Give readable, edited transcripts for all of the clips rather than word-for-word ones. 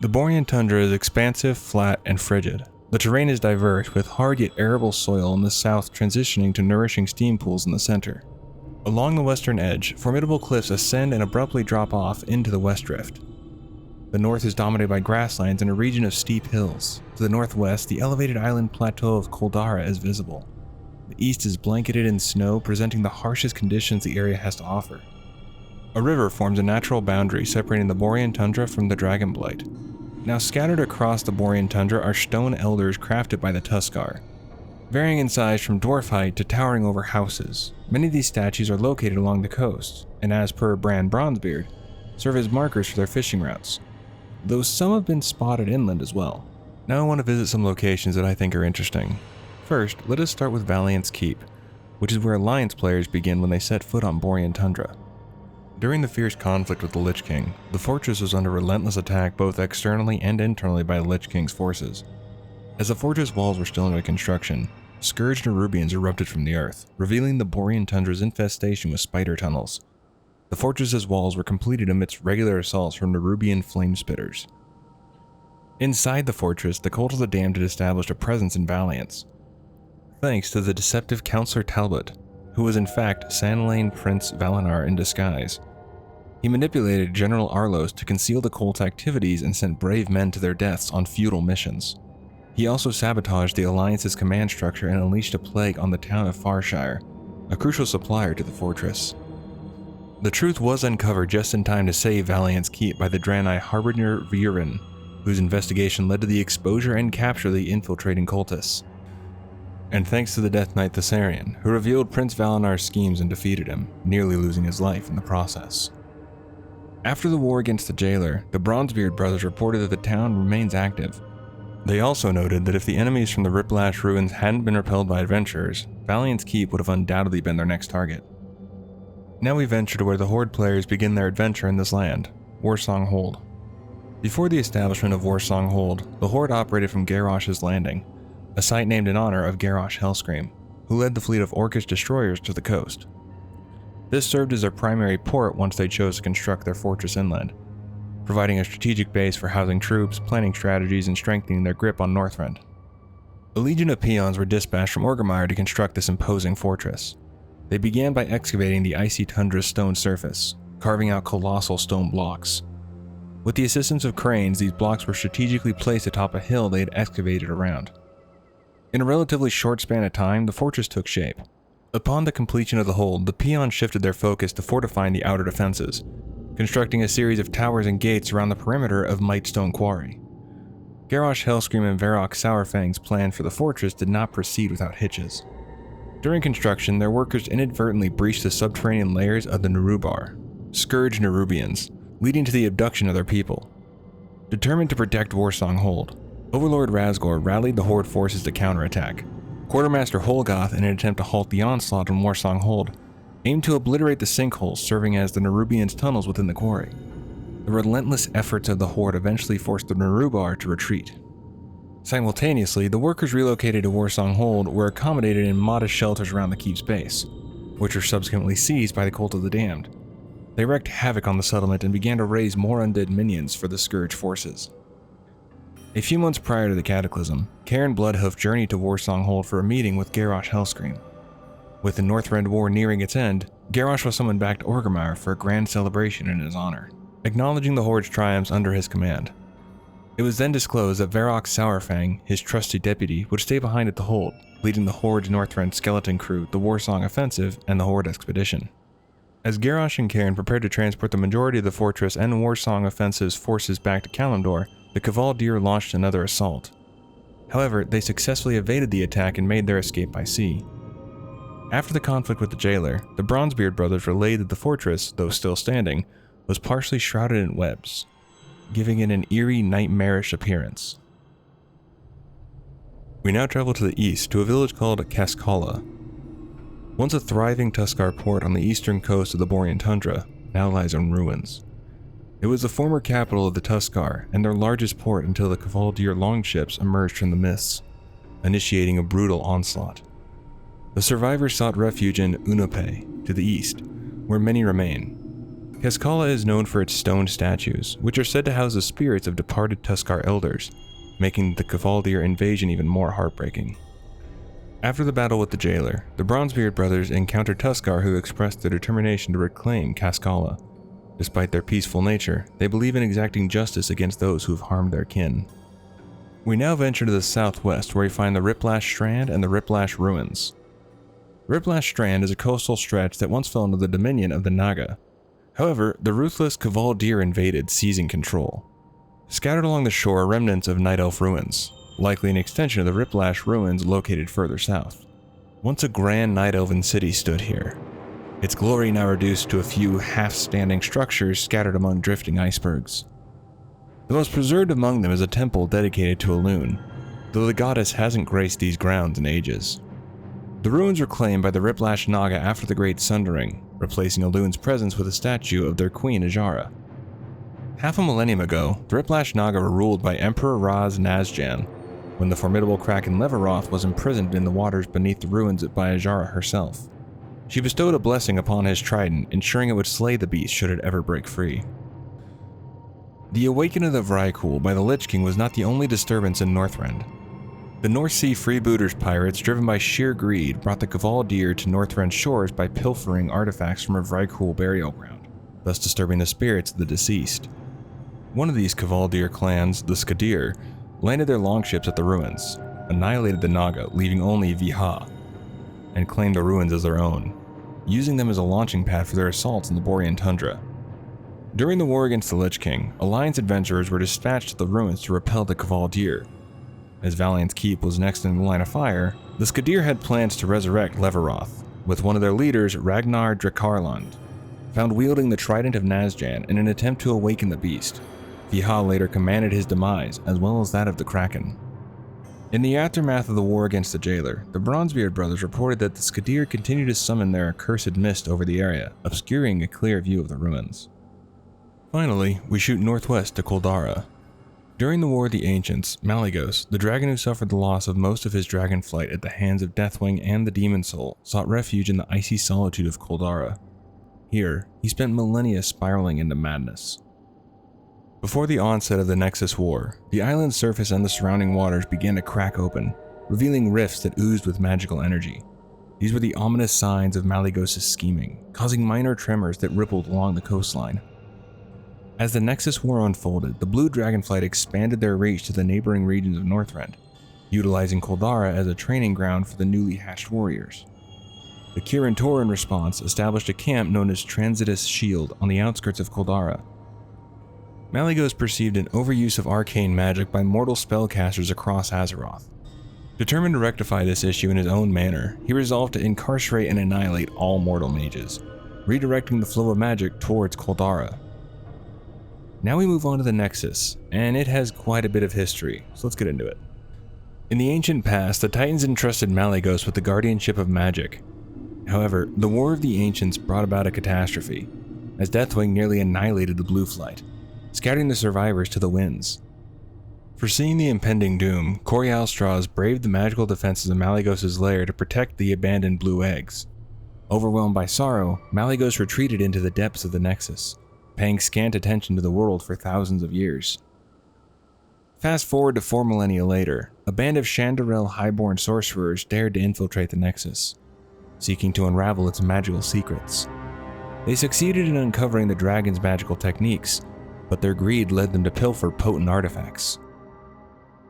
The Borean Tundra is expansive, flat, and frigid. The terrain is diverse, with hard yet arable soil in the south transitioning to nourishing steam pools in the center. Along the western edge, formidable cliffs ascend and abruptly drop off into the west drift. The north is dominated by grasslands and a region of steep hills. To the northwest, the elevated island plateau of Coldarra is visible. The east is blanketed in snow, presenting the harshest conditions the area has to offer. A river forms a natural boundary separating the Borean Tundra from the Dragonblight. Now scattered across the Borean Tundra are stone elders crafted by the Tuskar, varying in size from dwarf height to towering over houses. Many of these statues are located along the coast, and as per Brand Bronzebeard, serve as markers for their fishing routes, though some have been spotted inland as well. Now I want to visit some locations that I think are interesting. First, let us start with Valiance Keep, which is where Alliance players begin when they set foot on Borean Tundra. During the fierce conflict with the Lich King, the fortress was under relentless attack both externally and internally by the Lich King's forces. As the fortress walls were still under construction, scourged Nerubians erupted from the earth, revealing the Borean Tundra's infestation with spider tunnels. The fortress's walls were completed amidst regular assaults from Nerubian flame-spitters. Inside the fortress, the Cult of the Damned had established a presence in Valiance, thanks to the deceptive Counselor Talbot, who was in fact Sanlane Prince Valinar in disguise. He manipulated General Arlos to conceal the cult's activities and sent brave men to their deaths on futile missions. He also sabotaged the Alliance's command structure and unleashed a plague on the town of Farshire, a crucial supplier to the fortress. The truth was uncovered just in time to save Valiance Keep by the Draenei Harbinger Viren, whose investigation led to the exposure and capture of the infiltrating cultists. And thanks to the Death Knight Thessarian, who revealed Prince Valinar's schemes and defeated him, nearly losing his life in the process. After the war against the jailer, the Bronzebeard brothers reported that the town remains active. They also noted that if the enemies from the Riplash ruins hadn't been repelled by adventurers, Valiance Keep would have undoubtedly been their next target. Now we venture to where the Horde players begin their adventure in this land, Warsong Hold. Before the establishment of Warsong Hold, the Horde operated from Garrosh's Landing, a site named in honor of Garrosh Hellscream, who led the fleet of Orcish destroyers to the coast. This served as their primary port once they chose to construct their fortress inland, providing a strategic base for housing troops, planning strategies, and strengthening their grip on Northrend. A legion of peons were dispatched from Orgrimmar to construct this imposing fortress. They began by excavating the icy tundra's stone surface, carving out colossal stone blocks. With the assistance of cranes, these blocks were strategically placed atop a hill they had excavated around. In a relatively short span of time, the fortress took shape. Upon the completion of the hold, the peons shifted their focus to fortifying the outer defenses, constructing a series of towers and gates around the perimeter of Mightstone Quarry. Garrosh Hellscream and Varrock Sourfang's plan for the fortress did not proceed without hitches. During construction, their workers inadvertently breached the subterranean layers of the Nerubar, scourged Nerubians, leading to the abduction of their people. Determined to protect Warsong Hold, Overlord Razgor rallied the Horde forces to counterattack. Quartermaster Holgoth, in an attempt to halt the onslaught on Warsong Hold, aimed to obliterate the sinkholes serving as the Nerubians' tunnels within the quarry. The relentless efforts of the Horde eventually forced the Nerubar to retreat. Simultaneously, the workers relocated to Warsong Hold were accommodated in modest shelters around the keep's base, which were subsequently seized by the Cult of the Damned. They wreaked havoc on the settlement and began to raise more undead minions for the Scourge forces. A few months prior to the Cataclysm, Cairn Bloodhoof journeyed to Warsong Hold for a meeting with Garrosh Hellscream. With the Northrend War nearing its end, Garrosh was summoned back to Orgrimmar for a grand celebration in his honor, acknowledging the Horde's triumphs under his command. It was then disclosed that Varrock Sourfang, his trusty deputy, would stay behind at the Hold, leading the Horde's Northrend skeleton crew, the Warsong Offensive, and the Horde Expedition. As Garrosh and Cairn prepared to transport the majority of the fortress and Warsong Offensive's forces back to Kalimdor, the Kavaldir launched another assault. However, they successfully evaded the attack and made their escape by sea. After the conflict with the jailer, the Bronzebeard brothers relayed that the fortress, though still standing, was partially shrouded in webs, giving it an eerie, nightmarish appearance. We now travel to the east to a village called Kaskala. Once a thriving Tuskar port on the eastern coast of the Borean Tundra, now lies in ruins. It was the former capital of the Tuskar and their largest port until the Kavaldir longships emerged from the mists, initiating a brutal onslaught. The survivors sought refuge in Unupe, to the east, where many remain. Kaskala is known for its stone statues, which are said to house the spirits of departed Tuskarr elders, making the Kavaldir invasion even more heartbreaking. After the battle with the jailer, the Bronzebeard brothers encountered Tuskarr who expressed their determination to reclaim Kaskala. Despite their peaceful nature, they believe in exacting justice against those who have harmed their kin. We now venture to the southwest where we find the Riplash Strand and the Riplash Ruins. Riplash Strand is a coastal stretch that once fell under the dominion of the Naga. However, the ruthless Kavaldir invaded, seizing control. Scattered along the shore are remnants of Night Elf ruins, likely an extension of the Riplash ruins located further south. Once a grand Night Elven city stood here, its glory now reduced to a few half-standing structures scattered among drifting icebergs. The most preserved among them is a temple dedicated to Elune, though the goddess hasn't graced these grounds in ages. The ruins were claimed by the Riplash Naga after the Great Sundering, replacing Elune's presence with a statue of their queen Ajara. Half a millennium ago, the Riplash Naga were ruled by Emperor Raz Nazjan, when the formidable kraken Leveroth was imprisoned in the waters beneath the ruins by Ajara herself. She bestowed a blessing upon his trident, ensuring it would slay the beast should it ever break free. The awakening of Vrykul by the Lich King was not the only disturbance in Northrend. The North Sea freebooters pirates, driven by sheer greed, brought the Kavaldir to Northrend shores by pilfering artifacts from a Vrykul burial ground, thus disturbing the spirits of the deceased. One of these Kavaldir clans, the Skadir, landed their longships at the ruins, annihilated the Naga, leaving only Viha, and claimed the ruins as their own, using them as a launching pad for their assaults in the Borean Tundra. During the war against the Lich King, Alliance adventurers were dispatched to the ruins to repel the Kavaldir. As Valiance Keep was next in the line of fire, the Skadir had plans to resurrect Leveroth, with one of their leaders, Ragnar Drakarland, found wielding the Trident of Nazjan in an attempt to awaken the beast. Viha later commanded his demise, as well as that of the Kraken. In the aftermath of the war against the jailer, the Bronzebeard brothers reported that the Skadir continued to summon their accursed mist over the area, obscuring a clear view of the ruins. Finally, we shoot northwest to Coldarra. During the War of the Ancients, Malygos, the dragon who suffered the loss of most of his dragonflight at the hands of Deathwing and the Demon Soul, sought refuge in the icy solitude of Coldarra. Here, he spent millennia spiraling into madness. Before the onset of the Nexus War, the island's surface and the surrounding waters began to crack open, revealing rifts that oozed with magical energy. These were the ominous signs of Malygos' scheming, causing minor tremors that rippled along the coastline. As the Nexus War unfolded, the Blue Dragonflight expanded their reach to the neighboring regions of Northrend, utilizing Coldarra as a training ground for the newly hatched warriors. The Kirin Tor, in response, established a camp known as Transitus Shield on the outskirts of Coldarra. Malygos perceived an overuse of arcane magic by mortal spellcasters across Azeroth. Determined to rectify this issue in his own manner, he resolved to incarcerate and annihilate all mortal mages, redirecting the flow of magic towards Coldarra. Now we move on to the Nexus, and it has quite a bit of history, so let's get into it. In the ancient past, the Titans entrusted Malygos with the guardianship of magic. However, the War of the Ancients brought about a catastrophe, as Deathwing nearly annihilated the Blue Flight, scattering the survivors to the winds. Foreseeing the impending doom, Corialstrasz braved the magical defenses of Malygos' lair to protect the abandoned blue eggs. Overwhelmed by sorrow, Malygos retreated into the depths of the Nexus, paying scant attention to the world for thousands of years. Fast forward to 4 millennia later, a band of Shandarel highborn sorcerers dared to infiltrate the Nexus, seeking to unravel its magical secrets. They succeeded in uncovering the dragon's magical techniques, but their greed led them to pilfer potent artifacts.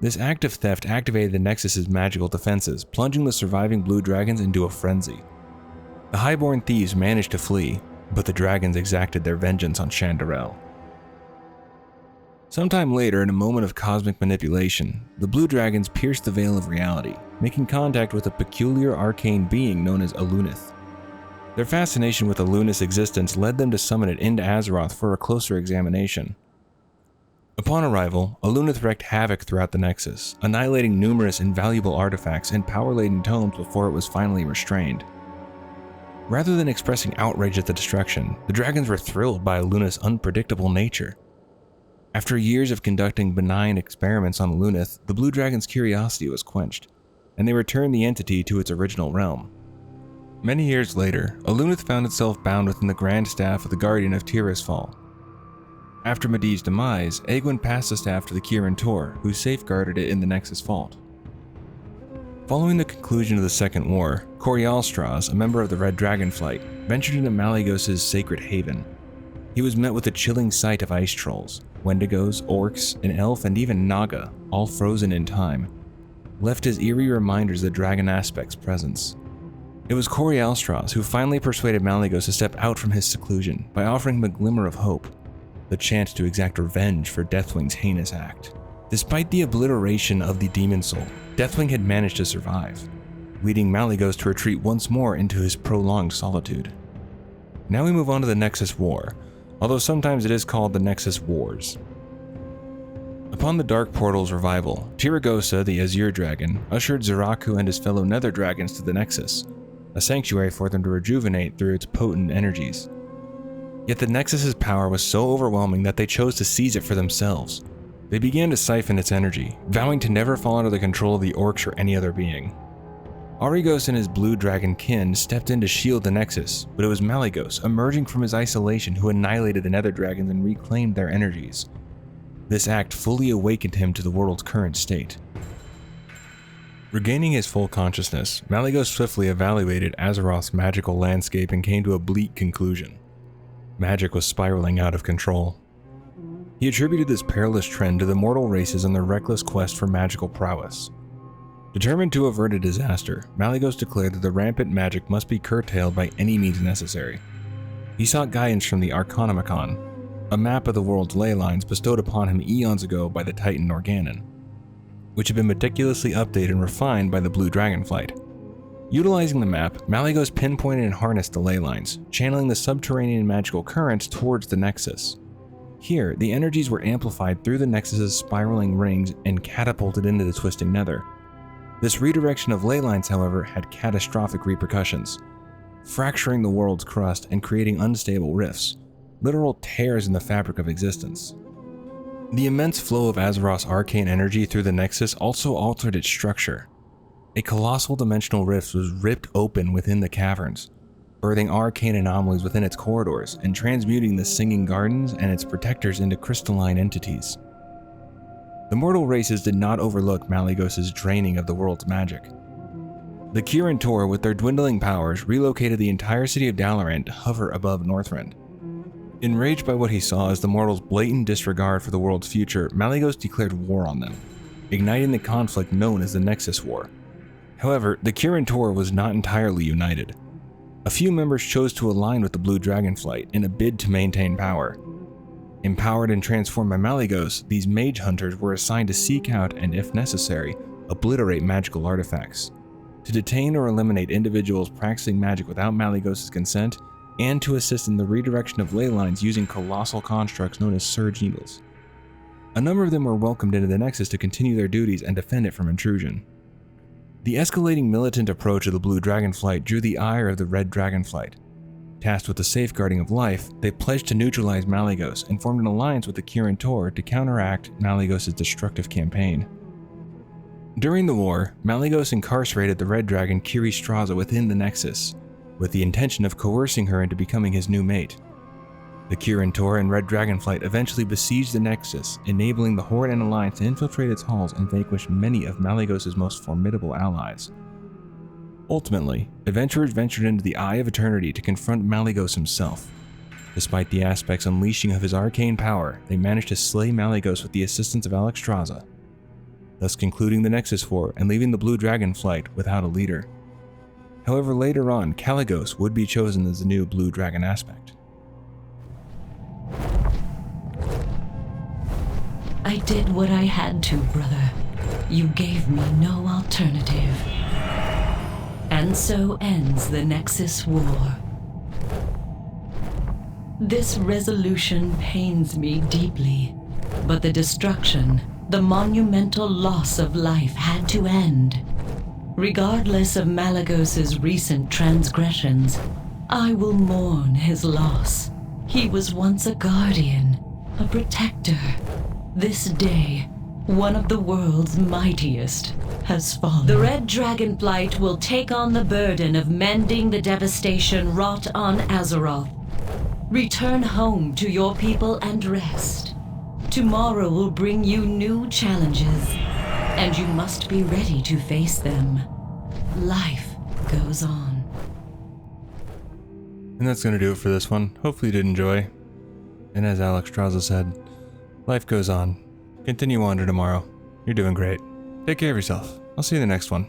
This act of theft activated the Nexus's magical defenses, plunging the surviving blue dragons into a frenzy. The highborn thieves managed to flee, but the dragons exacted their vengeance on Shandarel. Sometime later, in a moment of cosmic manipulation, the blue dragons pierced the veil of reality, making contact with a peculiar arcane being known as Elunith. Their fascination with Elunith's existence led them to summon it into Azeroth for a closer examination. Upon arrival, Elunith wreaked havoc throughout the Nexus, annihilating numerous invaluable artifacts and power-laden tomes before it was finally restrained. Rather than expressing outrage at the destruction, the dragons were thrilled by Elunith's unpredictable nature. After years of conducting benign experiments on Elunith, the blue dragon's curiosity was quenched, and they returned the entity to its original realm. Many years later, Alunith found itself bound within the grand staff of the Guardian of Tirisfal. After Medivh's demise, Egwene passed the staff to the Kirin Tor, who safeguarded it in the Nexus Vault. Following the conclusion of the Second War, Corialstraz, a member of the Red Dragonflight, ventured into Malygos' sacred haven. He was met with a chilling sight of ice trolls, Wendigos, orcs, an elf, and even Naga, all frozen in time, left as eerie reminders of the dragon aspect's presence. It was Corialstraz who finally persuaded Malygos to step out from his seclusion by offering him a glimmer of hope, the chance to exact revenge for Deathwing's heinous act. Despite the obliteration of the demon soul, Deathwing had managed to survive, leading Malygos to retreat once more into his prolonged solitude. Now we move on to the Nexus War, although sometimes it is called the Nexus Wars. Upon the Dark Portal's revival, Tiragosa, the Azure Dragon, ushered Ziraku and his fellow Nether Dragons to the Nexus, a sanctuary for them to rejuvenate through its potent energies. Yet the Nexus's power was so overwhelming that they chose to seize it for themselves. They began to siphon its energy, vowing to never fall under the control of the Orcs or any other being. Arygos and his blue dragon kin stepped in to shield the Nexus, but it was Malygos, emerging from his isolation, who annihilated the Nether Dragons and reclaimed their energies. This act fully awakened him to the world's current state. Regaining his full consciousness, Malygos swiftly evaluated Azeroth's magical landscape and came to a bleak conclusion. Magic was spiraling out of control. He attributed this perilous trend to the mortal races and their reckless quest for magical prowess. Determined to avert a disaster, Malygos declared that the rampant magic must be curtailed by any means necessary. He sought guidance from the Arcanomicon, a map of the world's ley lines bestowed upon him eons ago by the Titan Organon, which had been meticulously updated and refined by the Blue Dragonflight. Utilizing the map, Malygos pinpointed and harnessed the ley lines, channeling the subterranean magical currents towards the Nexus. Here, the energies were amplified through the Nexus's spiraling rings and catapulted into the twisting nether. This redirection of ley lines, however, had catastrophic repercussions, fracturing the world's crust and creating unstable rifts, literal tears in the fabric of existence. The immense flow of Azeroth's arcane energy through the Nexus also altered its structure. A colossal dimensional rift was ripped open within the caverns, birthing arcane anomalies within its corridors and transmuting the Singing Gardens and its protectors into crystalline entities. The mortal races did not overlook Malygos' draining of the world's magic. The Kirin Tor, with their dwindling powers, relocated the entire city of Dalaran to hover above Northrend. Enraged by what he saw as the mortals' blatant disregard for the world's future, Malygos declared war on them, igniting the conflict known as the Nexus War. However, the Kirin Tor was not entirely united. A few members chose to align with the Blue Dragonflight in a bid to maintain power. Empowered and transformed by Malygos, these mage hunters were assigned to seek out and, if necessary, obliterate magical artifacts, to detain or eliminate individuals practicing magic without Malygos' consent, and to assist in the redirection of ley lines using colossal constructs known as Surge Needles. A number of them were welcomed into the Nexus to continue their duties and defend it from intrusion. The escalating militant approach of the Blue Dragonflight drew the ire of the Red Dragonflight. Tasked with the safeguarding of life, they pledged to neutralize Malygos and formed an alliance with the Kirin Tor to counteract Malygos' destructive campaign. During the war, Malygos incarcerated the Red Dragon Kiri Straza within the Nexus, with the intention of coercing her into becoming his new mate. The Kirin Tor and Red Dragonflight eventually besieged the Nexus, enabling the Horde and Alliance to infiltrate its halls and vanquish many of Malygos' most formidable allies. Ultimately, adventurers ventured into the Eye of Eternity to confront Malygos himself. Despite the aspect's unleashing of his arcane power, they managed to slay Malygos with the assistance of Alexstrasza, thus concluding the Nexus War and leaving the Blue Dragonflight without a leader. However, later on, Kaligos would be chosen as the new Blue Dragon aspect. I did what I had to, brother. You gave me no alternative. And so ends the Nexus War. This resolution pains me deeply, but the destruction, the monumental loss of life had to end. Regardless of Malygos' recent transgressions, I will mourn his loss. He was once a guardian, a protector. This day one of the world's mightiest, has fallen. The Red Dragonflight will take on the burden of mending the devastation wrought on Azeroth. Return home to your people and rest. Tomorrow will bring you new challenges, and you must be ready to face them. Life goes on. And that's going to do it for this one. Hopefully you did enjoy. And as Alex Straza said, life goes on. Continue on to tomorrow. You're doing great. Take care of yourself. I'll see you in the next one.